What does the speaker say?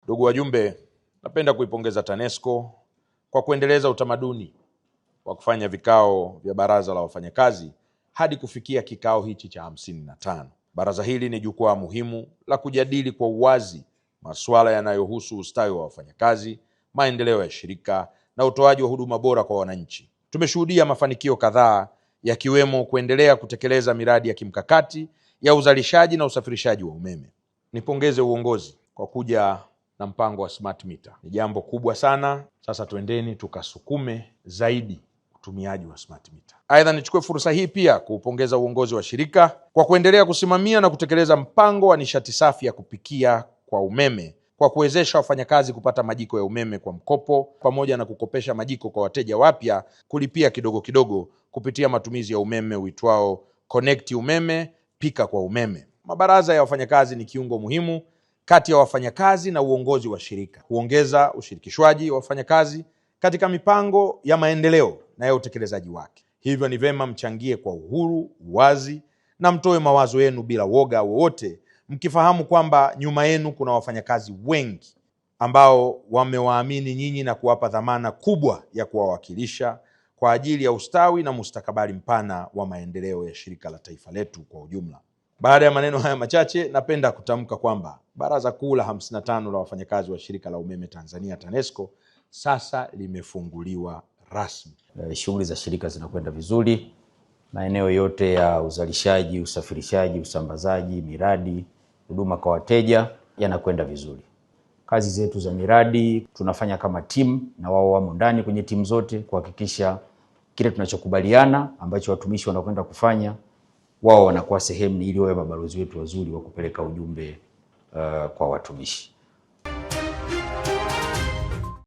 Ndugu wajumbe, napenda kuipongeza TANESCO kwa kuendeleza utamaduni wa kufanya vikao vya baraza la wafanyakazi hadi kufikia kikao hichi cha 55. Baraza hili ni jukwaa muhimu la kujadili kwa uwazi masuala yanayohusu ustawi wa wafanyakazi, maendeleo ya shirika na utoaji wa huduma bora kwa wananchi. Tumeshuhudia mafanikio kadhaa yakiwemo kuendelea kutekeleza miradi ya kimkakati ya uzalishaji na usafirishaji wa umeme. Nipongeze uongozi kwa kuja na mpango wa smart meter. Ni jambo kubwa sana. Sasa twendeni tukasukume zaidi utumiaji wa smart meter. Aidha, nichukue fursa hii pia kuupongeza uongozi wa shirika kwa kuendelea kusimamia na kutekeleza mpango wa nishati safi ya kupikia kwa umeme kwa kuwezesha wafanyakazi kupata majiko ya umeme kwa mkopo pamoja na kukopesha majiko kwa wateja wapya kulipia kidogo kidogo kupitia matumizi ya umeme uitwao Connect Umeme, Pika kwa Umeme. Mabaraza ya wafanyakazi ni kiungo muhimu kati ya wafanyakazi na uongozi wa shirika, huongeza ushirikishwaji wa wafanyakazi katika mipango ya maendeleo na ya utekelezaji wake. Hivyo ni vema mchangie kwa uhuru, uwazi na mtoe mawazo yenu bila woga wowote, mkifahamu kwamba nyuma yenu kuna wafanyakazi wengi ambao wamewaamini nyinyi na kuwapa dhamana kubwa ya kuwawakilisha kwa ajili ya ustawi na mustakabali mpana wa maendeleo ya shirika la taifa letu kwa ujumla. Baada ya maneno haya machache, napenda kutamka kwamba Baraza Kuu la 55 la wafanyakazi wa Shirika la Umeme Tanzania TANESCO sasa limefunguliwa rasmi. Shughuli za shirika zinakwenda vizuri. Maeneo yote ya uzalishaji, usafirishaji, usambazaji, miradi, huduma kwa wateja yanakwenda vizuri. Kazi zetu za miradi tunafanya kama timu na wao wamo ndani kwenye timu zote kuhakikisha kile tunachokubaliana ambacho watumishi wanakwenda kufanya wao wanakuwa sehemu ili wawe mabalozi wetu wazuri wa kupeleka ujumbe kwa watumishi.